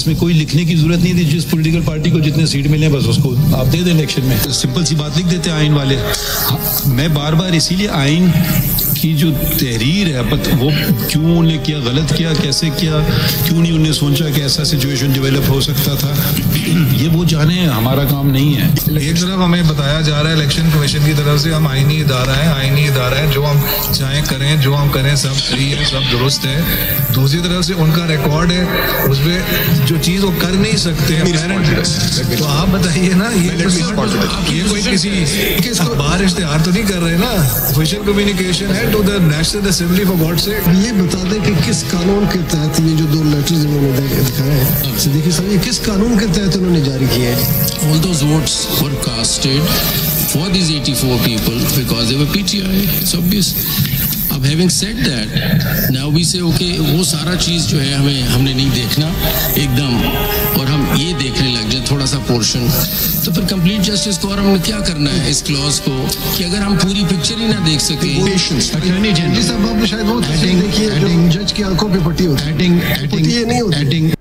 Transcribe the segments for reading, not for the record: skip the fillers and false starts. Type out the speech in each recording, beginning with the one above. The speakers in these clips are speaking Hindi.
इसमें कोई लिखने की जरूरत नहीं थी, जिस पॉलिटिकल पार्टी को जितने सीट मिले बस उसको आप दे दें इलेक्शन में, सिंपल सी बात लिख देते आइन वाले। मैं बार बार इसीलिए आइन की जो तहरीर है वो क्यों उन्हें किया, गलत किया, कैसे किया, क्यों नहीं उन्हें सोचा कि ऐसा सिचुएशन डेवलप हो सकता था, ये वो जाने, हमारा काम नहीं है। एक तरफ हमें बताया जा रहा है इलेक्शन कमीशन की तरफ से हम आईनी इदारा है, जो हम चाहें करें, जो हम करें सब सही है, सब दुरुस्त है। दूसरी तरफ से उनका रिकॉर्ड है, उसमें जो चीज़ वो कर नहीं सकते हैं। तो आप बताइए ना, ये कोई किसी बाहर इश्तेहार तो नहीं कर रहे ना, ऑफिशियल कम्युनिकेशन है to the national assembly for God से। ये बता दें कि किस कानून के तहत ये जो 2 लेटर्स इन्होंने दिखाए हैं, देखिए सर, ये किस कानून के तहत उन्होंने जारी किए हैं? All those votes were casted for these 84 people because they were PTI. It's obvious. अब having said that, now we say okay, वो सारा चीज़ जो है हमने नहीं देखना एकदम, और हम ये देखने लग जाए थोड़ा सा पोर्शन, तो फिर कंप्लीट जस्टिस को और हमने क्या करना है इस क्लॉज को, कि अगर हम पूरी पिक्चर ही ना देख सके। अटॉर्नी जनरल आपने शायद वो देखिए जो जज की आंखों पे पट्टी होती है, नहीं होती।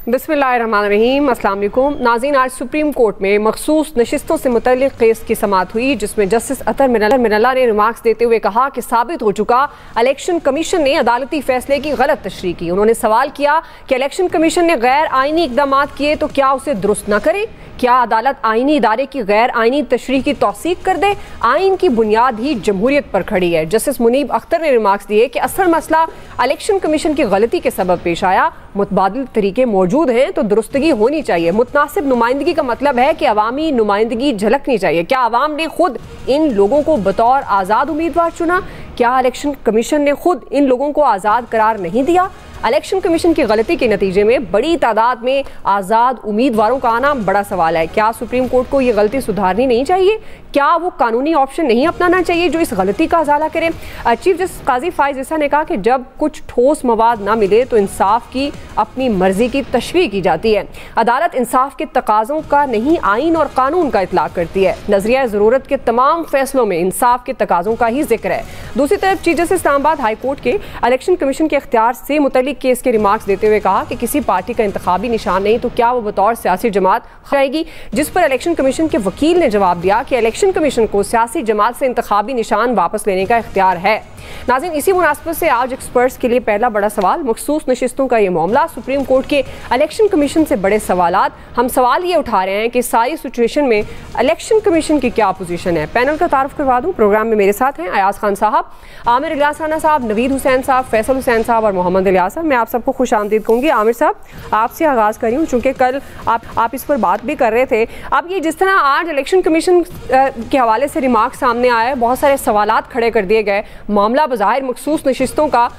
बिस्मिल्लाहिर्रहमानिर्रहीम, अस्सलाम वालेकुम नाज़रीन। आज सुप्रीम कोर्ट में मखसूस नशिस्तों से मुतल्लिक़ केस की समाअत हुई, जिसमें जस्टिस अतर मिनल्ला ने रिमार्क्स देते हुए कहा कि साबित हो चुका इलेक्शन कमीशन ने अदालती फैसले की गलत तशरीह की। उन्होंने सवाल किया कि इलेक्शन कमीशन ने गैर आइनी इक़दाम किए तो क्या उसे दुरुस्त न करे? क्या अदालत आइनी इदारे की गैर आइनी तशरीह की तौसीक कर दे? आइन की बुनियाद ही जमहूरियत पर खड़ी है। जस्टिस मुनीब अख्तर ने रिमार्क्स दिए कि असल मसला इलेक्शन कमीशन की गलती के सबब पेश आया, मुतबादिल तरीके मौजूद हैं तो दुरुस्तगी होनी चाहिए। मुतनासिब नुमाइंदगी का मतलब है कि अवामी नुमाइंदगी झलकनी चाहिए। क्या अवाम ने खुद इन लोगों को बतौर आज़ाद उम्मीदवार चुना? क्या इलेक्शन कमीशन ने खुद इन लोगों को आज़ाद करार नहीं दिया? इलेक्शन कमीशन की गलती के नतीजे में बड़ी तादाद में आज़ाद उम्मीदवारों का आना बड़ा सवाल है। क्या सुप्रीम कोर्ट को ये गलती सुधारनी नहीं चाहिए? क्या वो कानूनी ऑप्शन नहीं अपनाना चाहिए जो इस गलती का अजाला करे? चीफ जस्टिस काजी फाइज ईसा ने कहा कि जब कुछ ठोस मवाद ना मिले तो इंसाफ की अपनी मर्जी की तशरीह की जाती है। अदालत इंसाफ के तकाज़ों का नहीं, आइन और कानून का इतलाक करती है। नजरिया ज़रूरत के तमाम फैसलों में इंसाफ के तकाज़ों का ही जिक्र है। दूसरी तरफ chief justice Islamabad high court के इलेक्शन कमीशन के इख्तियार से मुतल्लिक़ केस के रिमार्क्स देते हुए कहा कि किसी पार्टी का इंतखाबी निशान नहीं तो क्या वो बतौर सियासी जमात जाएगी? जिस पर इलेक्शन कमीशन के वकील ने जवाब दिया कि इलेक्शन कमीशन को सियासी जमात से इंतखाबी निशान वापस लेने का इख्तियार है। नाज़रीन, इसी मुनासबत से आज एक्सपर्ट्स के लिए पहला बड़ा सवाल मखसूस नशिस्तों का ये मामला, सुप्रीम कोर्ट के इलेक्शन कमीशन से बड़े सवालात। हम सवाल ये उठा रहे हैं कि सारी सिचुएशन में इलेक्शन कमीशन की क्या पोजीशन है। पैनल का तारुफ करवा दूं, प्रोग्राम में मेरे साथ हैं अयाज खान साहब, आमिर इलियास राना साहब, नवीद हुसैन साहब, फैसल हुसैन साहब और मोहम्मद इलियास साहब। मैं आप सबको खुश आमदीद कहूँगी। आमिर साहब, आपसे आगाज़ करी हूँ, चूँकि कल आप इस पर बात भी कर रहे थे। अब ये जिस तरह आज इलेक्शन कमीशन के हवाले से रिमार्क सामने आया, बहुत सारे सवालात खड़े कर दिए गए, मामला बज़ाहिर मखसूस नशिस्तों का,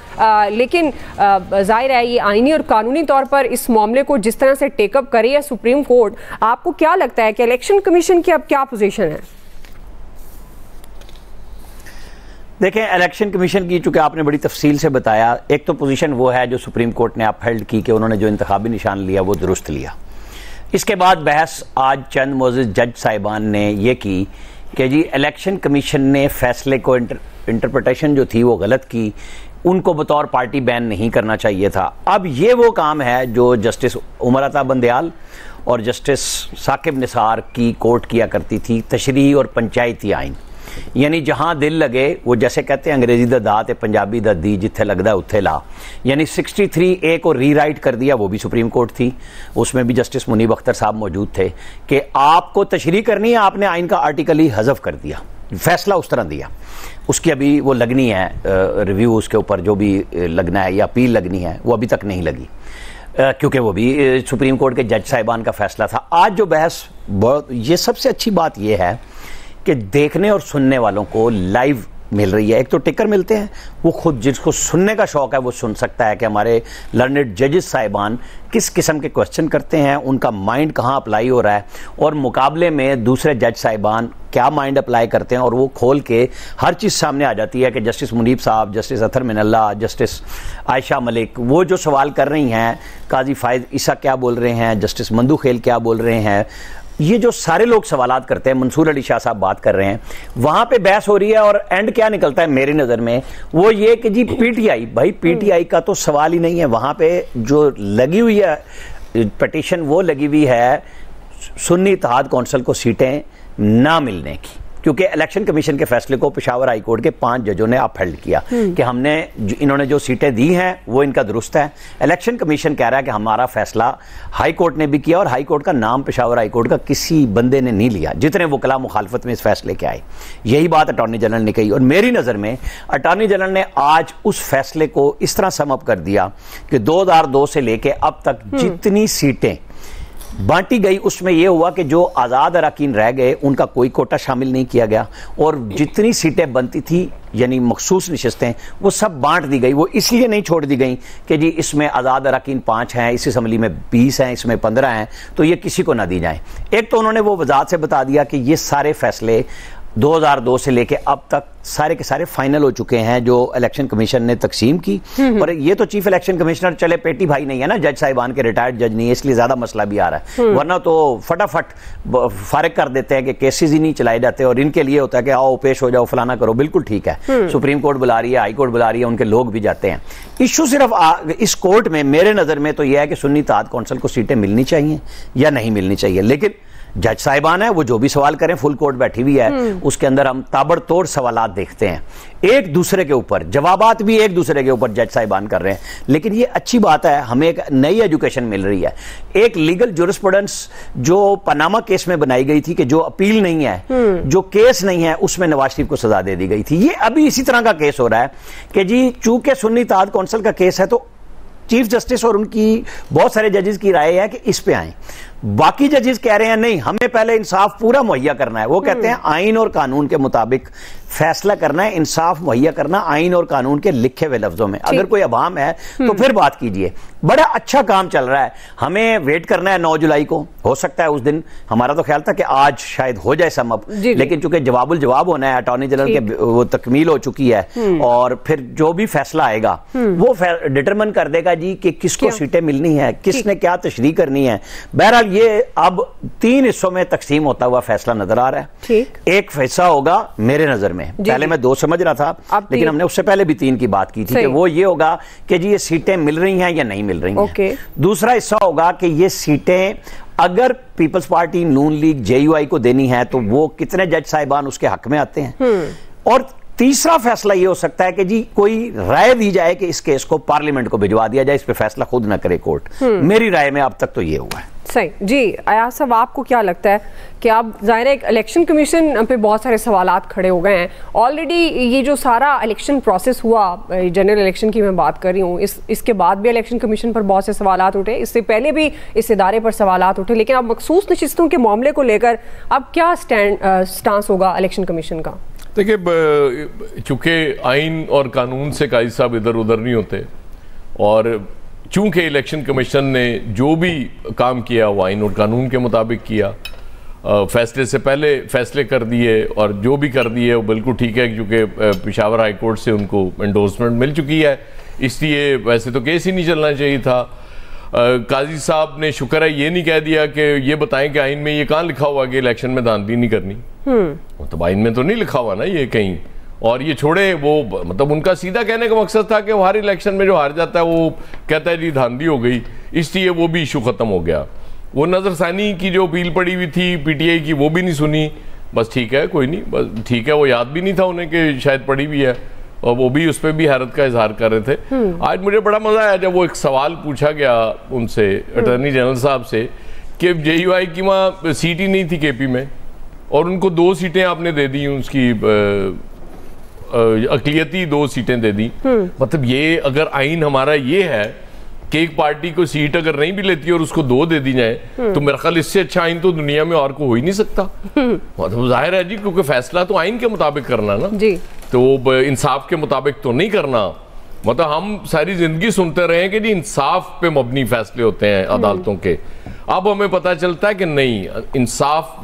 लेकिन जाहिर है ये आइनी और कानूनी तौर पर इस मामले को जिस तरह से टेकअप करी है सुप्रीम कोर्ट, आपको क्या लगता है कि इलेक्शन कमीशन की अब क्या पोजीशन है? देखें, इलेक्शन कमीशन की चूंकि आपने बड़ी तफसील से बताया, एक तो पोजीशन वो है जो सुप्रीम कोर्ट ने अपहेल्ड की कि उन्होंने जो इंतखाबी निशान लिया वो दुरुस्त लिया। इसके बाद बहस आज चंद मोअज़्ज़िज़ जज साहिबान ने ये की कि जी इलेक्शन कमीशन ने फैसले को इंटरप्रिटेशन जो थी वो गलत की, उनको बतौर पार्टी बैन नहीं करना चाहिए था। अब ये वो काम है जो जस्टिस उमर अता बंदयाल और जस्टिस साकिब निसार की कोर्ट किया करती थी, तशरीह और पंचायती आइन, यानी जहाँ दिल लगे, वो जैसे कहते हैं अंग्रेजी दा दात है, पंजाबी दा दी, जिथे लगदा उत्थे ला, यानी 63A को रीराइट कर दिया, वो भी सुप्रीम कोर्ट थी, उसमें भी जस्टिस मुनीब अख्तर साहब मौजूद थे कि आपको तशरीह करनी है, आपने आइन का आर्टिकल ही हज़फ कर दिया, फैसला उस तरह दिया। उसकी अभी वो लगनी है रिव्यू, उसके ऊपर जो भी लगना है या अपील लगनी है वो अभी तक नहीं लगी, क्योंकि वो भी सुप्रीम कोर्ट के जज साहिबान का फैसला था। आज जो बहस, बहुत ये सबसे अच्छी बात यह है कि देखने और सुनने वालों को लाइव मिल रही है। एक तो टिकर मिलते हैं, वो खुद जिसको सुनने का शौक है वो सुन सकता है कि हमारे लर्नेड जजेस साहिबान किस किस्म के क्वेश्चन करते हैं, उनका माइंड कहाँ अप्लाई हो रहा है, और मुकाबले में दूसरे जज साहिबान क्या माइंड अप्लाई करते हैं, और वो खोल के हर चीज़ सामने आ जाती है कि जस्टिस मुनीब साहब, जस्टिस अतर मिनल्ला, जस्टिस आयशा मलिक वो जो सवाल कर रही हैं, काजी फाइज ईसा क्या बोल रहे हैं, जस्टिस मंदू खेल क्या बोल रहे हैं, ये जो सारे लोग सवालात करते हैं, मंसूर अली शाह साहब बात कर रहे हैं, वहां पे बहस हो रही है और एंड क्या निकलता है मेरी नजर में, वो ये कि जी पीटीआई, भाई पीटीआई का तो सवाल ही नहीं है। वहां पे जो लगी हुई है पिटीशन, वो लगी हुई है सुन्नी इत्तेहाद कौंसिल को सीटें ना मिलने की, क्योंकि इलेक्शन कमीशन के फैसले को पेशावर हाई कोर्ट के 5 जजों ने अपहेल्ड किया कि हमने इन्होंने जो सीटें दी हैं वो इनका दुरुस्त है। इलेक्शन कमीशन कह रहा है कि हमारा फैसला हाई कोर्ट ने भी किया और हाई कोर्ट का नाम पेशावर हाई कोर्ट का किसी बंदे ने नहीं लिया, जितने वकला मुखालफत में इस फैसले के आए। यही बात अटॉर्नी जनरल ने कही और मेरी नज़र में अटॉर्नी जनरल ने आज उस फैसले को इस तरह समअप कर दिया कि 2002 से लेके अब तक जितनी सीटें बांटी गई उसमें यह हुआ कि जो आज़ाद अरकान रह गए उनका कोई कोटा शामिल नहीं किया गया और जितनी सीटें बनती थी यानी मखसूस नशिस्तें वो सब बांट दी गई। वो इसलिए नहीं छोड़ दी गई कि जी इसमें आज़ाद अरकान 5 हैं, इस असम्बली में 20 हैं, इसमें 15 हैं, तो ये किसी को ना दी जाए। एक तो उन्होंने वो वजाहत से बता दिया कि ये सारे फैसले 2002 से लेके अब तक सारे के सारे फाइनल हो चुके हैं जो इलेक्शन कमीशन ने तकसीम की। और ये तो चीफ इलेक्शन कमिश्नर चले पेटी भाई नहीं है ना, जज साहिबान के रिटायर्ड जज नहीं है, इसलिए ज्यादा मसला भी आ रहा है, वरना तो फटाफट फारिग कर देते हैं कि केसेस ही नहीं चलाए जाते और इनके लिए होता है कि आओ पेश हो जाओ फलाना करो। बिल्कुल ठीक है, सुप्रीम कोर्ट बुला रही है, हाई कोर्ट बुला रही है, उनके लोग भी जाते हैं। इशू सिर्फ इस कोर्ट में मेरे नजर में तो यह है कि सुन्नी इत्तेहाद कौंसिल को सीटें मिलनी चाहिए या नहीं मिलनी चाहिए, लेकिन जज साहिबान है वो जो भी सवाल करें, फुल कोर्ट बैठी हुई है, उसके अंदर हम ताबड़तोड़ सवालात देखते हैं एक दूसरे के ऊपर, जवाबात भी एक दूसरे के ऊपर जज साहिबान कर रहे हैं। लेकिन ये अच्छी बात है, हमें एक नई एजुकेशन मिल रही है, एक लीगल जुरिस्प्रूडेंस जो पनामा केस में बनाई गई थी कि जो अपील नहीं है, जो केस नहीं है, उसमें नवाज शरीफ को सजा दे दी गई थी। ये अभी इसी तरह का केस हो रहा है कि जी चूंकि सुन्नी इत्तेहाद कौंसिल का केस है तो चीफ जस्टिस और उनकी बहुत सारे जजेस की राय है कि इस पे आए, बाकी जजेस कह रहे हैं नहीं हमें पहले इंसाफ पूरा मुहैया करना है। वो कहते हैं आइन और कानून के मुताबिक फैसला करना है, इंसाफ मुहैया करना आइन और कानून के लिखे हुए लफ्जों में। अगर कोई अभाम है तो फिर बात कीजिए। बड़ा अच्छा काम चल रहा है, हमें वेट करना है 9 जुलाई को, हो सकता है उस दिन, हमारा तो ख्याल था कि आज शायद हो जाए समअप, लेकिन चूंकि जवाबुल जवाब होना है, अटॉर्नी जनरल के वो तकमील हो चुकी है और फिर जो भी फैसला आएगा वो डिटरमिन कर देगा जी कि किसको सीटें मिलनी है, किसने क्या तशरीह करनी है। बहरहाल ये अब 3 हिस्सों में तकसीम होता हुआ फैसला नजर आ रहा है। एक फैसला होगा मेरे नजर में, पहले मैं 2 समझ रहा था लेकिन हमने उससे पहले भी 3 की बात की थी कि वो ये होगा कि जी ये सीटें मिल रही हैं या नहीं मिल रही हैं। दूसरा हिस्सा होगा कि ये सीटें अगर पीपल्स पार्टी, नून लीग, जेयूआई को देनी है तो वो कितने जज साहिबान उसके हक में आते हैं। और तीसरा फैसला ये हो सकता है कि जी कोई राय दी जाए कि इस केस को पार्लियामेंट को भिजवा दिया जाए, इस पे फैसला खुद ना करे कोर्ट। मेरी राय में अब तक तो ये हुआ है। सही जी। अयाज साहब आपको क्या लगता है कि अब जाहिर है इलेक्शन कमीशन पे बहुत सारे सवालात खड़े हो गए हैं ऑलरेडी, ये जो सारा इलेक्शन प्रोसेस हुआ, जनरल इलेक्शन की मैं बात कर रही हूँ, इसके बाद भी इलेक्शन कमीशन पर बहुत से सवालात उठे, इससे पहले भी इस इदारे पर सवालात उठे, लेकिन अब मखसूस नशिस्तों के मामले को लेकर अब क्या स्टांस होगा इलेक्शन कमीशन का? देखिए, चूंकि आइन और कानून से काजी साहब इधर उधर नहीं होते और चूंकि इलेक्शन कमीशन ने जो भी काम किया वो आइन और कानून के मुताबिक किया, फैसले से पहले फैसले कर दिए और जो भी कर दिए वो बिल्कुल ठीक है, क्योंकि पेशावर हाई कोर्ट से उनको एंडोर्समेंट मिल चुकी है, इसलिए वैसे तो केस ही नहीं चलना चाहिए था। काजी साहब ने शुक्र है ये नहीं कह दिया कि ये बताएं कि आइन में ये कहाँ लिखा हुआ कि इलेक्शन में धांधली नहीं करनी, मतलब आइन में तो नहीं लिखा हुआ ना ये कहीं। और ये छोड़े, वो मतलब उनका सीधा कहने का मकसद था कि वो हर इलेक्शन में जो हार जाता है वो कहता है जी धांधली हो गई, इसलिए वो भी इशू खत्म हो गया। वो नजरसानी की जो अपील पड़ी हुई थी पीटीआई की वो भी नहीं सुनी, बस ठीक है कोई नहीं, बस ठीक है, वो याद भी नहीं था उन्हें कि शायद पड़ी हुई है और वो भी उस पर भी हैरत का इजहार कर रहे थे। आज मुझे बड़ा मजा आया जब वो एक सवाल पूछा गया उनसे, अटॉर्नी जनरल साहब से, कि जेयूआई की वहाँ सीट ही नहीं थी केपी में और उनको 2 सीटें आपने दे दी, उसकी अकलियती 2 सीटें दे दी। मतलब ये अगर आइन हमारा ये है कि एक पार्टी को सीट अगर नहीं भी लेती और उसको 2 दे दी जाए तो मेरा ख्याल इससे अच्छा आइन तो दुनिया में और को हो ही नहीं सकता। मतलब जाहिर है जी, क्योंकि फैसला तो आइन के मुताबिक करना ना जी, तो इंसाफ के मुताबिक तो नहीं करना। मतलब हम सारी जिंदगी सुनते रहे कि जी इंसाफ पे मबनी फैसले होते हैं अदालतों के, अब हमें पता चलता है कि नहीं, इंसाफ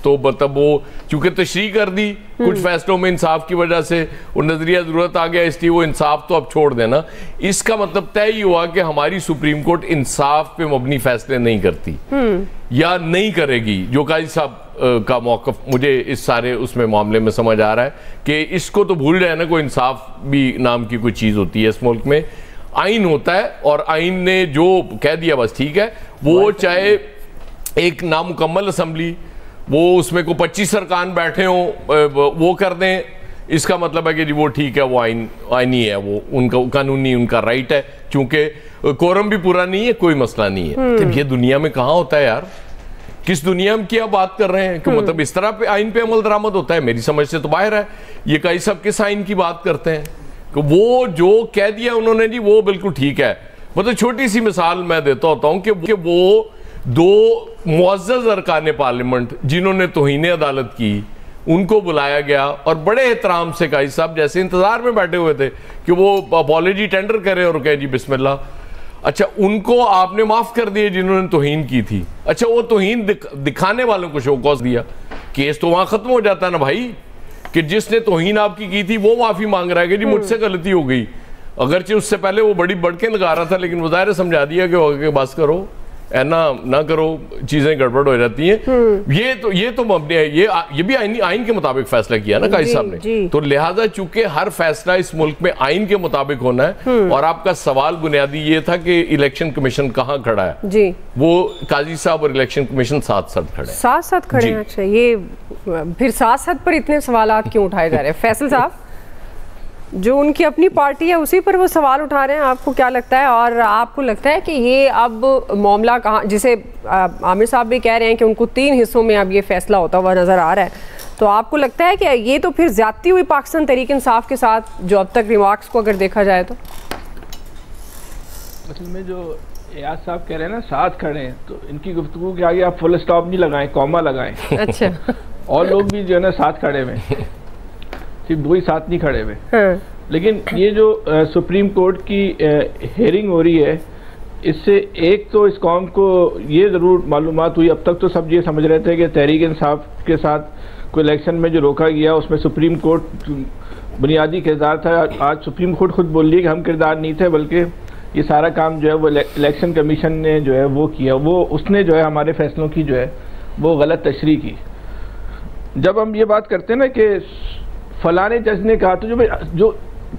तो मतलब वो चूंकि तशरीह कर दी कुछ फैसलों में इंसाफ की वजह से वो नजरिया जरूरत आ गया, इसलिए वो इंसाफ तो अब छोड़ देना। इसका मतलब तय ही हुआ कि हमारी सुप्रीम कोर्ट इंसाफ पे मबनी फैसले नहीं करती या नहीं करेगी। जो काजी साहब का मौकफ मुझे इस सारे उसमें मामले में समझ आ रहा है कि इसको तो भूल जाए ना, कोई इंसाफ भी नाम की कोई चीज होती है इस मुल्क में, आइन होता है और आइन ने जो कह दिया बस ठीक है। वो चाहे एक नामुकम्मल असम्बली, वो उसमें को 25 अरकान बैठे हों, वो कर दें, इसका मतलब है कि जी वो ठीक है, वो आइनी है, वो उनका कानूनी उनका राइट है, चूंकि कोरम भी पूरा नहीं है, कोई मसला नहीं है। तो ये दुनिया में कहाँ होता है यार, किस दुनिया में क्या बात कर रहे हैं कि मतलब इस तरह पे आइन पे अमल दरामद होता है? मेरी समझ से तो बाहर है। ये कई सब किस आइन की बात करते हैं कि वो जो कह दिया उन्होंने जी वो बिल्कुल ठीक है। मतलब छोटी सी मिसाल मैं देता होता हूं कि वो 2 मुअज़्ज़ज़ अरकान पार्लियामेंट जिन्होंने तौहीन अदालत की, उनको बुलाया गया और बड़े एहतराम से काजी साहब जैसे इंतजार में बैठे हुए थे कि वो अपॉलॉजी टेंडर करें और कहे जी बिस्मिल्लाह। अच्छा, उनको आपने माफ कर दिया जिन्होंने तौहीन की थी। अच्छा, वो तौहीन दिखाने वालों को शोकॉस दिया, केस तो वहां खत्म हो जाता है ना भाई, कि जिसने तौहीन आपकी की थी वो माफी मांग रहा है कि जी मुझसे गलती हो गई, अगरचे उससे पहले वो बड़ी बढ़ के लगा रहा था, लेकिन वज़ाहिर समझा दिया कि बस करो, ऐना ना करो, चीजें गड़बड़ हो जाती हैं। ये तो मबनी है, ये भी आइन के मुताबिक फैसला किया ना काजी साहब ने, तो लिहाजा चूंकि हर फैसला इस मुल्क में आइन के मुताबिक होना है। और आपका सवाल बुनियादी ये था कि इलेक्शन कमीशन कहाँ खड़ा है जी, वो काजी साहब और इलेक्शन कमीशन साथ खड़े हैं। अच्छा, ये फिर साथ पर इतने सवाल क्यों उठाए जा रहे हैं? फैसल साहब, जो उनकी अपनी पार्टी है उसी पर वो सवाल उठा रहे हैं, आपको क्या लगता है? और आपको लगता है कि ये अब मामला कहाँ, जिसे आमिर साहब भी कह रहे हैं कि उनको 3 हिस्सों में अब ये फैसला होता हुआ नज़र आ रहा है, तो आपको लगता है कि ये तो फिर ज्यादती हुई पाकिस्तान तहरीक इंसाफ के साथ, जो अब तक रिमार्क्स को अगर देखा जाए तो? असल में जो एयाज साहब कह रहे हैं ना साथ खड़े हैं, तो इनकी गुफ्तगू के आगे आप फुल स्टॉप नहीं लगाएं, कॉमा लगाएं। अच्छा। और लोग भी जो है ना साथ खड़े हुए, सिर्फ 2 ही साथ नहीं खड़े हुए। हाँ। लेकिन ये जो सुप्रीम कोर्ट की हेयरिंग हो रही है, इससे एक तो इस कौम को ये ज़रूर मालूमात हुई, अब तक तो सब ये समझ रहे थे कि तहरीक इंसाफ के साथ कोई इलेक्शन में जो रोका गया उसमें सुप्रीम कोर्ट बुनियादी किरदार था। आज सुप्रीम कोर्ट खुद बोल रही है कि हम किरदार नहीं थे, बल्कि ये सारा काम जो है वो इलेक्शन कमीशन ने जो है वो किया, वो उसने जो है हमारे फैसलों की जो है वो गलत तशरीह की। जब हम ये बात करते हैं ना कि फलाने जज ने कहा, तो जो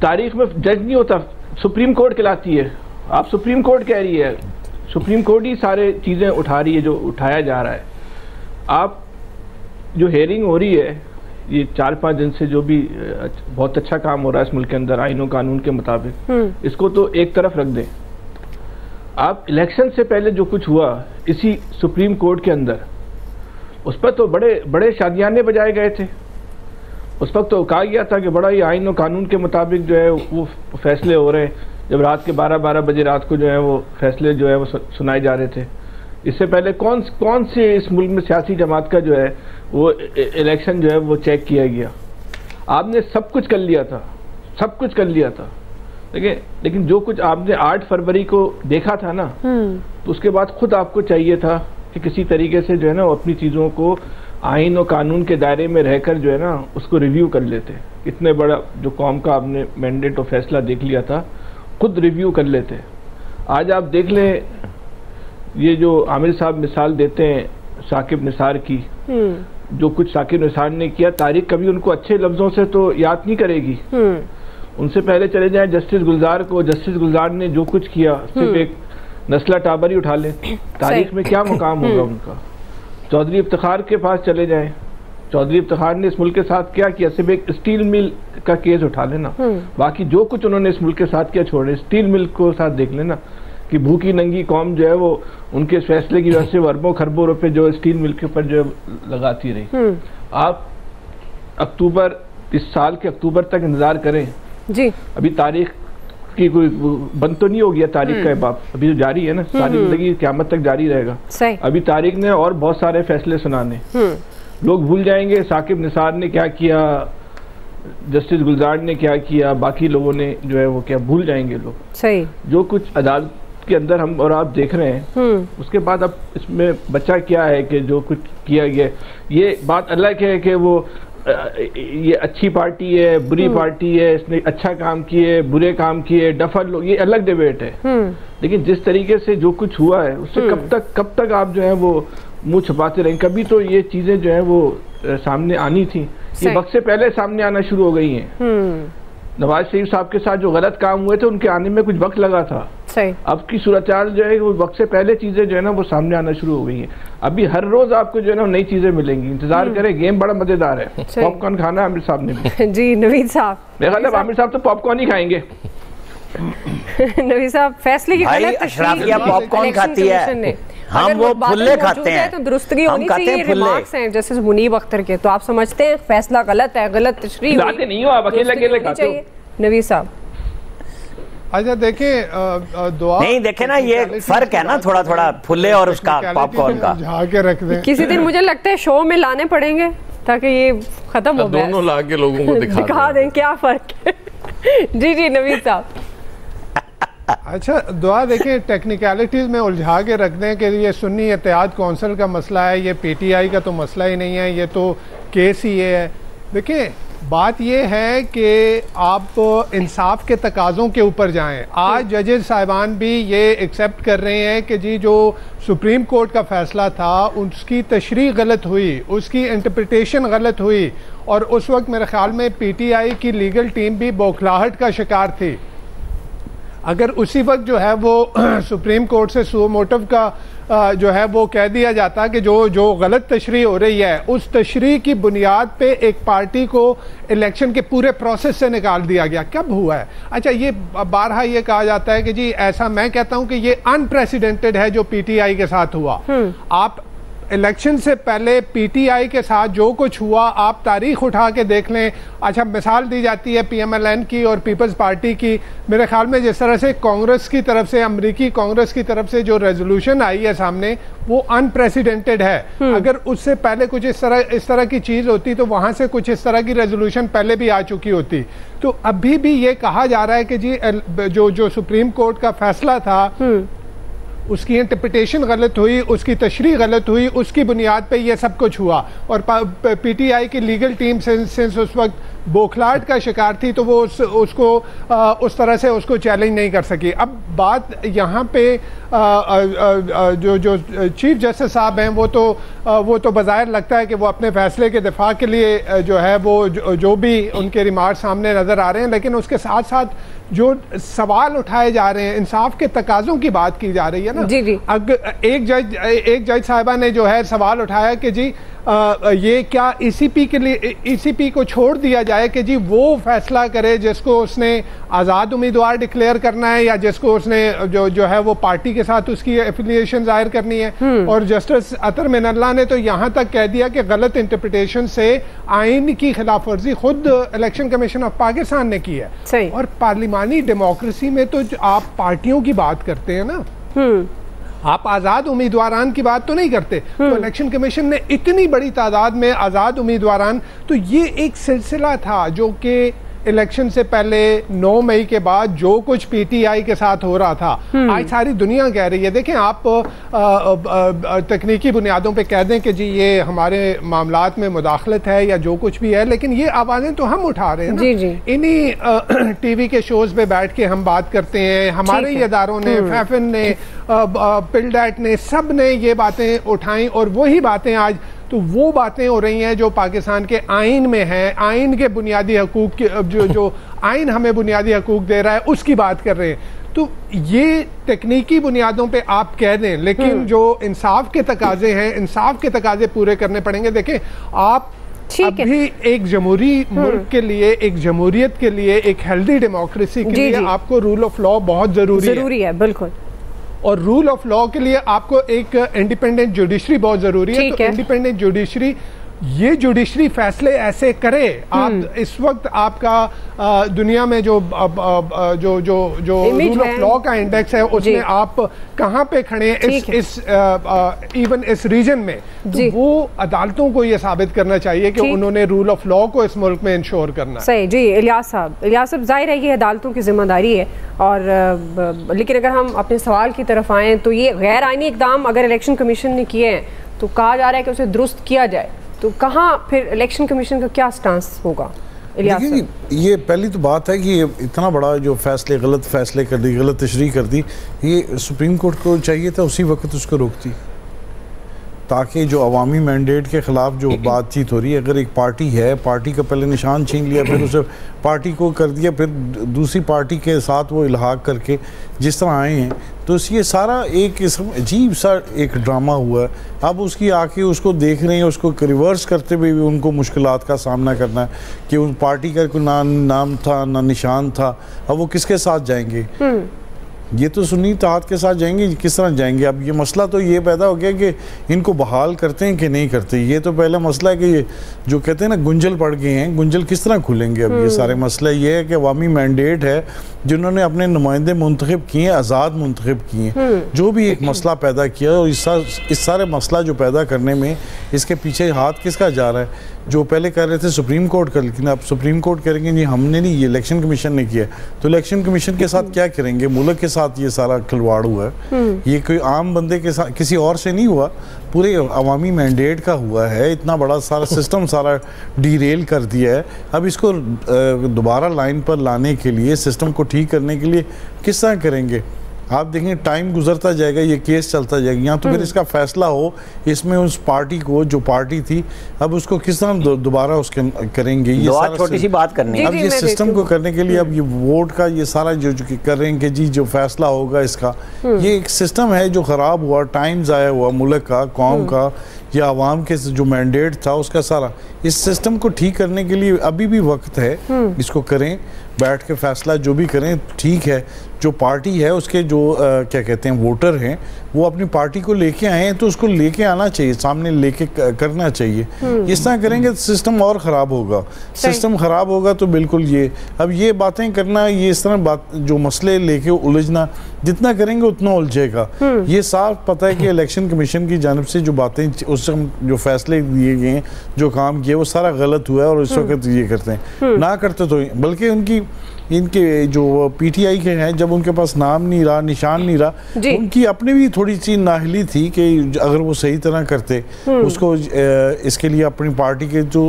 तारीख में जज नहीं होता, सुप्रीम कोर्ट कहलाती है। आप सुप्रीम कोर्ट कह रही है, सुप्रीम कोर्ट ही सारे चीज़ें उठा रही है जो उठाया जा रहा है। आप जो हेयरिंग हो रही है ये 4-5 दिन से, जो भी बहुत अच्छा काम हो रहा है इस मुल्क के अंदर आईनों कानून के मुताबिक, इसको तो एक तरफ रख दें। आप इलेक्शन से पहले जो कुछ हुआ इसी सुप्रीम कोर्ट के अंदर, उस पर तो बड़े बड़े शादियाने बजाए गए थे। उस वक्त तो कहा गया था कि बड़ा ही आइन और कानून के मुताबिक जो है वो फैसले हो रहे हैं। जब रात के 12-12 बजे रात को जो है वो फैसले जो है वो सुनाए जा रहे थे। इससे पहले कौन से इस मुल्क में सियासी जमात का जो है वो इलेक्शन जो है वो चेक किया गया? आपने सब कुछ कर लिया था, सब कुछ कर लिया था, लेकिन जो कुछ आपने 8 फरवरी को देखा था ना, तो उसके बाद खुद आपको चाहिए था कि किसी तरीके से जो है ना वो अपनी चीज़ों को आइन और कानून के दायरे में रहकर जो है ना उसको रिव्यू कर लेते। इतने बड़ा जो कौम का आपने मैंडेट और फैसला देख लिया था, खुद रिव्यू कर लेते। आज आप देख लें, ये जो आमिर साहब मिसाल देते हैं साकिब निसार की, जो कुछ साकिब निसार ने किया, तारीख कभी उनको अच्छे लफ्ज़ों से तो याद नहीं करेगी। उनसे पहले चले जाएं जस्टिस गुलजार को, जस्टिस गुलजार ने जो कुछ किया सिर्फ एक नस्ला टाबर ही उठा ले, तारीख में क्या मुकाम होगा उनका। चौधरी इफ्तिखार के पास चले जाएं, चौधरी इफ्तिखार ने इस मुल्क के साथ क्या किया? सिर्फ एक स्टील मिल का केस उठा लेना, बाकी जो कुछ उन्होंने इस मुल्क के साथ किया छोड़े। स्टील मिल को साथ देख लेना कि भूखी नंगी कौम जो है वो उनके फैसले की वजह से अरबों खरबों रुपए जो स्टील मिल के ऊपर जो लगाती रही। आप अक्टूबर, इस साल के अक्टूबर तक इंतजार करें जी। अभी तारीख की कोई बंद तो नहीं हो गया, तारीख का बाप अभी तो जारी है ना, सारी जिंदगी क़यामत तक जारी रहेगा। अभी तारीख ने और बहुत सारे फैसले सुनाने, लोग भूल जाएंगे साकिब निसार ने क्या किया, जस्टिस गुलजार ने क्या किया, बाकी लोगों ने जो है वो क्या भूल जाएंगे लोग। सही। जो कुछ के अंदर हम और आप देख रहे हैं, उसके बाद अब इसमें बचा क्या है कि जो कुछ किया गया, ये बात अलग है कि वो ये अच्छी पार्टी है, बुरी पार्टी है, इसने अच्छा काम किए, बुरे काम किए, डफर लोग, ये अलग डिबेट है। लेकिन जिस तरीके से जो कुछ हुआ है उससे कब तक आप जो है वो मुंह छुपाते रहेंगे? कभी तो ये चीजें जो है वो सामने आनी थी, ये वक्त से पहले सामने आना शुरू हो गई हैं। नवाज शरीफ साहब के साथ जो गलत काम हुए थे उनके आने में कुछ वक्त लगा था, अब की सूरत-ए-हाल जो है वो वक्त से पहले चीजें जो है ना वो सामने आना शुरू हो गई हैं। अभी हर रोज आपको जो है ना नई चीजें मिलेंगी, इंतजार करें, गेम बड़ा मजेदार है। पॉपकॉर्न खाना है आमिर साहब ने भी। जी नवीद साहब, मेरा ख्याल है आमिर साहब तो पॉपकॉर्न ही खाएंगे। नवीद साहब, फैसले की अशराफिया पॉपकॉर्न खाती है, हम वो फुल्ले खाते हैं, तो दुरुस्तगी होनी चाहिए। रिमार्क्स हैं जैसे मुनीब अख्तर के, तो आप समझते हैं फैसला गलत है, गलत तशरीह नहीं हो, आप अकेले खाते हो। नवीद साहब, अच्छा देखिए दुआ नहीं देखे ना, ये फर्क है ना थोड़ा थोड़ा फुल्ले और उसका पॉपकॉर्न का। झाके रख दें, किसी दिन मुझे लगता है शो में लाने पड़ेंगे ताकि ये खत्म हो जाए, दोनों ला के लोगों को दिखा दें क्या फर्क है। जी नवीद साहब। अच्छा दुआ देखिए, टेक्निकलिटीज में उलझा के रख दें कि ये सुन्नी इत्तेहाद कौंसिल का मसला है, ये पीटीआई का तो मसला ही नहीं है, ये तो केस ही है। देखिए बात ये है कि आप इंसाफ के तकाज़ों के ऊपर जाएं। आज जजेस साहिबान भी ये एक्सेप्ट कर रहे हैं कि जी जो सुप्रीम कोर्ट का फैसला था उसकी तशरीह गलत हुई, उसकी इंटरप्रिटेशन गलत हुई, और उस वक्त मेरे ख्याल में पीटीआई की लीगल टीम भी बौखलाहट का शिकार थी। अगर उसी वक्त जो है वो सुप्रीम कोर्ट से सू मोटिव का जो है वो कह दिया जाता कि जो गलत तशरीह हो रही है उस तशरीह की बुनियाद पे एक पार्टी को इलेक्शन के पूरे प्रोसेस से निकाल दिया गया, कब हुआ है? अच्छा ये बारहा ये कहा जाता है कि जी ऐसा, मैं कहता हूं कि ये अनप्रेसिडेंटेड है जो पीटीआई के साथ हुआ। आप इलेक्शन से पहले पीटीआई के साथ जो कुछ हुआ आप तारीख उठा के देख लें। अच्छा मिसाल दी जाती है पीएमएलएन की और पीपल्स पार्टी की, मेरे ख्याल में जिस तरह से कांग्रेस की तरफ से, अमेरिकी कांग्रेस की तरफ से जो रेजोल्यूशन आई है सामने वो अनप्रेसिडेंटेड है। अगर उससे पहले कुछ इस तरह की चीज होती तो वहां से कुछ इस तरह की रेजोल्यूशन पहले भी आ चुकी होती। तो अभी भी ये कहा जा रहा है कि जी जो सुप्रीम कोर्ट का फैसला था उसकी इंटरप्रिटेशन गलत हुई, उसकी तशरीह गलत हुई, उसकी बुनियाद पे ये सब कुछ हुआ। और पीटीआई की लीगल टीम सिंस उस वक्त बौखलाहट का शिकार थी तो वो उसको उस तरह से उसको चैलेंज नहीं कर सकी। अब बात यहाँ पे जो चीफ जस्टिस साहब हैं वो तो बज़ाहिर लगता है कि वो अपने फैसले के दिफा के लिए जो है वो जो भी उनके रिमार्क सामने नज़र आ रहे हैं, लेकिन उसके साथ साथ जो सवाल उठाए जा रहे हैं, इंसाफ के तकाज़ों की बात की जा रही है ना। जी। अगर एक जज साहिबा ने जो है सवाल उठाया कि जी ये क्या ईसीपी के लिए, ईसीपी को छोड़ दिया जाए कि जी वो फैसला करे जिसको उसने आज़ाद उम्मीदवार डिक्लेयर करना है या जिसको उसने जो है वो पार्टी के साथ उसकी एफिलिएशन जाहिर करनी है। और जस्टिस अतर मिनल्ला ने तो यहाँ तक कह दिया कि गलत इंटरप्रिटेशन से आइन की खिलाफ वर्जी खुद इलेक्शन कमीशन ऑफ पाकिस्तान ने की है। और पार्लिमानी डेमोक्रेसी में तो आप पार्टियों की बात करते हैं ना, आप आज़ाद उम्मीदवारान की बात तो नहीं करते। तो इलेक्शन कमीशन ने इतनी बड़ी तादाद में आज़ाद उम्मीदवारान, तो ये एक सिलसिला था जो कि इलेक्शन से पहले 9 मई के बाद जो कुछ पीटीआई के साथ हो रहा था आज सारी दुनिया कह रही है। देखें आप तकनीकी बुनियादों पे कह दें कि जी ये हमारे मामलात में मुदाखलत है या जो कुछ भी है, लेकिन ये आवाज़ें तो हम उठा रहे हैं ना। इन्हीं टीवी के शोज पे बैठ के हम बात करते हैं, हमारे ही इदारों ने, फैफन ने, पिल्डैट ने, सब ने ये बातें उठाई और वही बातें आज तो वो बातें हो रही हैं जो पाकिस्तान के आइन में हैं, आइन के बुनियादी हकूक के जो आइन हमें बुनियादी हकूक दे रहा है उसकी बात कर रहे हैं। तो ये तकनीकी बुनियादों पे आप कह दें, लेकिन जो इंसाफ के तकाजे हैं, इंसाफ के तकाजे पूरे करने पड़ेंगे। देखें आप अभी एक जमहूरी मुल्क के लिए, एक जमहूरियत के लिए, एक हेल्दी डेमोक्रेसी के लिए आपको रूल ऑफ लॉ बहुत जरूरी है। बिल्कुल। और रूल ऑफ लॉ के लिए आपको एक इंडिपेंडेंट जुडिशरी बहुत जरूरी है। तो इंडिपेंडेंट जुडिशरी ये जुडिशरी फैसले ऐसे करे। आप इस वक्त आपका दुनिया में जो जो जो जो रूल ऑफ लॉ का इंडेक्स है उसमें आप कहाँ पे खड़े हैं इस इवन इस रीजन में, तो वो अदालतों को ये साबित करना चाहिए कि उन्होंने रूल ऑफ लॉ को इस मुल्क में इंश्योर करना है। सही जी। इलियास साहब जाहिर है ये अदालतों की जिम्मेदारी है, और लेकिन अगर हम अपने सवाल की तरफ आएँ तो ये गैर आइनी इकदाम अगर इलेक्शन कमीशन ने किए हैं तो कहा जा रहा है कि उसे दुरुस्त किया जाए, तो कहाँ फिर इलेक्शन कमीशन का क्या स्टांस होगा? ये पहली तो बात है कि इतना बड़ा जो फैसले गलत फैसले कर दी, गलत तशरीह कर दी, ये सुप्रीम कोर्ट को चाहिए था उसी वक्त उसको रोकती, ताकि जो अवामी मैंडेट के ख़िलाफ़ जो बातचीत हो रही है, अगर एक पार्टी है, पार्टी का पहले निशान छीन लिया, फिर उसे पार्टी को कर दिया, फिर दूसरी पार्टी के साथ वो इल्हाक करके जिस तरह आए हैं, तो ये सारा एक किस्म अजीब सा एक ड्रामा हुआ है। अब उसकी आके उसको देख रहे हैं, उसको रिवर्स करते हुए भी उनको मुश्किलात का सामना करना है कि उन पार्टी का कोई नाम था ना निशान था, अब वो किसके साथ जाएंगे? ये तो सुन्नी इत्तेहाद के साथ जाएंगे, किस तरह जाएंगे? अब ये मसला तो ये पैदा हो गया कि इनको बहाल करते हैं कि नहीं करते। ये तो पहला मसला है कि ये जो कहते हैं ना गुंजल पड़ गए हैं, गुंजल किस तरह खुलेंगे? अब ये सारे मसला ये है कि अवामी मैंडेट है, जिन्होंने अपने नुमाइंदे मुंतखब किए, आज़ाद मुंतखब किए, जो भी एक मसला पैदा किया, और इस सारे मसला जो पैदा करने में इसके पीछे हाथ किसका जा रहा है? जो पहले कह रहे थे सुप्रीम कोर्ट का, लेकिन अब सुप्रीम कोर्ट करेंगे जी हमने नहीं, ये इलेक्शन कमीशन ने किया, तो इलेक्शन कमीशन के साथ क्या करेंगे? मुल्क के साथ ये सारा खिलवाड़ हुआ है, ये कोई आम बंदे के साथ किसी और से नहीं हुआ, पूरे अवामी मैंडेट का हुआ है। इतना बड़ा सारा सिस्टम सारा डीरेल कर दिया है। अब इसको दोबारा लाइन पर लाने के लिए, सिस्टम को ठीक करने के लिए किस तरह करेंगे? आप देखें टाइम गुजरता जाएगा, ये केस चलता जाएगा, या तो फिर इसका फैसला हो, इसमें उस पार्टी को, जो पार्टी थी, अब उसको किस तरह दोबारा उसके करेंगे? ये सारा छोटी सी बात करनी है। अब ये सिस्टम को करने के लिए अब ये वोट का ये सारा जो कर रहे हैं कि जी जो फैसला होगा इसका, ये एक सिस्टम है जो ख़राब हुआ, टाइम ज़ाया हुआ मुल्क का, कौम का, या आवाम के जो मैंडेट था उसका सारा। इस सिस्टम को ठीक करने के लिए अभी भी वक्त है, इसको करें, बैठ के फैसला जो भी करें ठीक है। जो पार्टी है उसके जो क्या कहते हैं वोटर हैं, वो अपनी पार्टी को लेके आए हैं तो उसको लेके आना चाहिए, सामने लेके करना चाहिए। इस तरह करेंगे तो सिस्टम और ख़राब होगा, सिस्टम ख़राब होगा तो बिल्कुल अब ये बातें करना, ये इस तरह बात जो मसले लेके उलझना, जितना करेंगे उतना उलझेगा। ये साफ पता है कि इलेक्शन कमीशन की जानिब से जो बातें उस जो फैसले दिए गए हैं, जो काम किए, वो सारा गलत हुआ है, और इस वक्त ये करते हैं, ना करते तो बल्कि इनके जो पीटीआई के हैं, जब उनके पास नाम नहीं रहा, निशान नहीं रहा, उनकी अपनी भी थोड़ी सी नाहली थी कि अगर वो सही तरह करते उसको, इसके लिए अपनी पार्टी के जो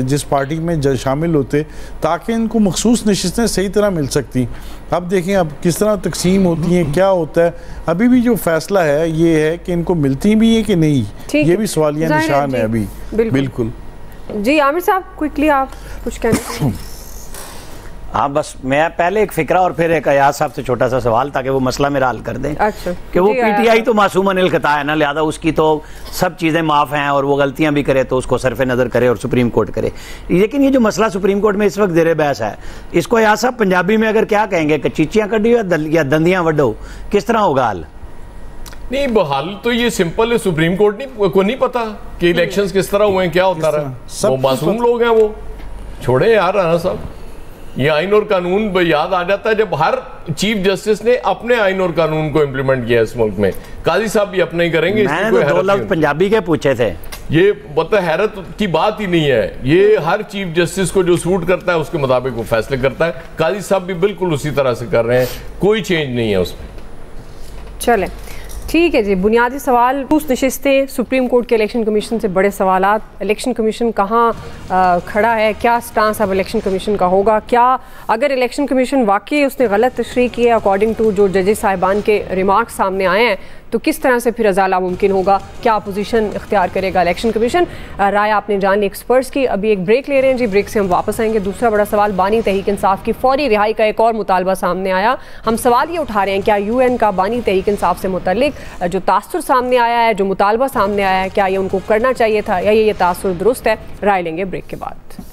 जिस पार्टी में शामिल होते, ताकि इनको मखसूस नशिस्तें सही तरह मिल सकती। अब देखें अब किस तरह तकसीम होती हैं, क्या होता है। अभी भी जो फैसला है ये है कि इनको मिलती भी है कि नहीं, ये भी सवालिया निशान है अभी। बिल्कुल जी। आमिर साहब क्विकली आप कुछ कहना? हाँ, बस मैं पहले एक फिक्रा और फिर एक अयाज साहब से छोटा सा सवाल, ताकि वो मसला मेरा हल कर दें। अच्छा। कि वो पीटीआई तो मासूम अनिल खता है ना, लिहाजा उसकी तो सब चीज़ें माफ़ हैं, और वो गलतियां भी करे तो उसको सरफे नज़र करे और सुप्रीम कोर्ट करे। लेकिन ये जो मसला सुप्रीम कोर्ट में इस वक्त ज़ेरे बहस है, इसको अयाज साहब पंजाबी में अगर क्या कहेंगे कि चीचियाँ कड्डियो या दंदियाँ वड्डो, किस तरह होगा हल? नहीं, बहाल तो ये सिंपल है, सुप्रीम कोर्ट को नहीं पता कि इलेक्शंस किस तरह हुए हैं, क्या होता रहा, वो मासूम लोग हैं, वो छोड़े यार राणा साहब। ये आइन और कानून याद आ जाता है जब हर चीफ जस्टिस ने अपने आइन और कानून को इम्प्लीमेंट किया इस मुल्क में। काजी साहब भी अपने ही करेंगे। मैंने तो 2 लफ्ज़ पंजाबी के पूछे थे। ये मतलब हैरत की बात ही नहीं है, ये हर चीफ जस्टिस को जो सूट करता है उसके मुताबिक वो फैसले करता है। काजी साहब भी बिल्कुल उसी तरह से कर रहे हैं, कोई चेंज नहीं है उसमें। चले ठीक है जी। बुनियादी सवाल, कुछ नशिस्तें, सुप्रीम कोर्ट के इलेक्शन कमीशन से बड़े सवालात, इलेक्शन कमीशन कहाँ खड़ा है, क्या स्टांस अब इलेक्शन कमीशन का होगा, क्या अगर इलेक्शन कमीशन वाकई उसने गलत तशरीह की है अकॉर्डिंग टू जो जजेस साहिबान के रिमार्क सामने आए हैं, तो किस तरह से फिर अजाला मुमकिन होगा, क्या पोजीशन इख्तियार करेगा इलेक्शन कमीशन? राय आपने जान ली एक्सपर्ट्स की। अभी एक ब्रेक ले रहे हैं जी, ब्रेक से हम वापस आएंगे। दूसरा बड़ा सवाल, बानी तहरीक इंसाफ की फौरी रिहाई का एक और मुतालबा सामने आया। हम सवाल ये उठा रहे हैं, क्या यूएन का बानी तहरीक इंसाफ से मुतल्लिक जो तासुर सामने आया है, जो मुतालबा सामने आया है, क्या ये उनको करना चाहिए था या ये तासुर दुरुस्त है? राय लेंगे ब्रेक के बाद।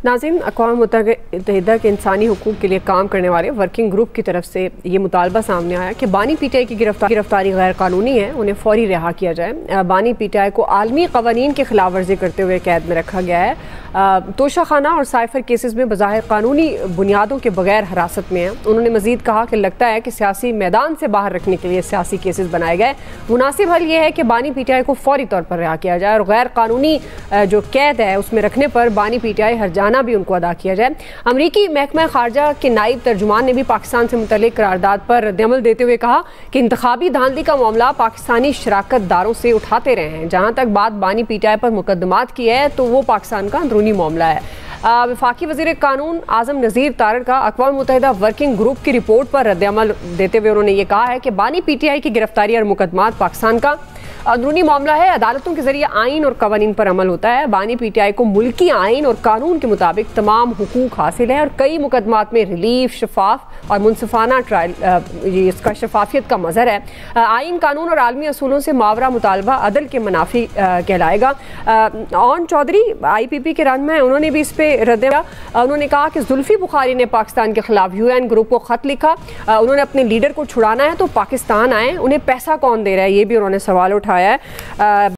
नाज़रीन, अक़वाम मुत्तहिदा के इंसानी हुकूक़ के लिए काम करने वाले वर्किंग ग्रुप की तरफ से ये मुतालबा सामने आया कि बानी पीटीआई की गिरफ्तारी गैर कानूनी है, उन्हें फौरी रिहा किया जाए। बानी पीटीआई को आलमी क़वानीन की खिलाफ वर्जी करते हुए कैद में रखा गया है। तोशाखाना और साइफर केसेस में बज़ाहिर कानूनी बुनियादों के बगैर हिरासत में है। उन्होंने मजीद कहा कि लगता है कि सियासी मैदान से बाहर रखने के लिए सियासी केसेस बनाए गए। मुनासिब हल ये है कि बानी पीटीआई को फौरी तौर पर रिहा किया जाए और गैर कानूनी जो कैद है उसमें रखने पर बानी पीटीआई हर्जाना भी उनको अदा किया जाए। अमरीकी महकमा खारजा के नायब तर्जुमान ने भी पाकिस्तान से मुतल्लिक करारदाद पर रद्दअमल देते हुए कहा कि इंतखाबी धांधली का मामला पाकिस्तानी शराकत दारों से उठाते रहे हैं। जहाँ तक बात बानी पीटीआई पर मुकदमात की है तो वो पाकिस्तान का अंदरूनी मामला है। वफाकी वज़ीर कानून आज़म नज़ीर तारड़ का अक़वाम मुत्तहिदा वर्किंग ग्रुप की रिपोर्ट पर रद्दअमल देते हुए उन्होंने ये कहा है कि बानी पीटीआई की गिरफ्तारी और मुकदमात पाकिस्तान का अंदरूनी मामला है। अदालतों के जरिए आइन और कवानीन पर अमल होता है। बानी पीटीआई को मुल्की आइन और कानून के मुताबिक तमाम हुकूक हासिल है और कई मुकदमात में रिलीफ, शफाफ और मुनसिफाना ट्रायल इसका शफाफियत का मज़हर है। आइन, कानून और आलमी असूलों से मावरा मुतालबा अदल के मुनाफी कहलाएगा। ओन चौधरी IPP के रहनुमा हैं, उन्होंने भी इस पर रद्द दिया। उन्होंने कहा कि जुल्फी बुखारी ने पाकिस्तान के खिलाफ UN ग्रुप को ख़त लिखा। उन्होंने अपने लीडर को छुड़ाना है तो पाकिस्तान आए, उन्हें पैसा कौन दे रहा है, ये भी उन्होंने सवाल उठाया है।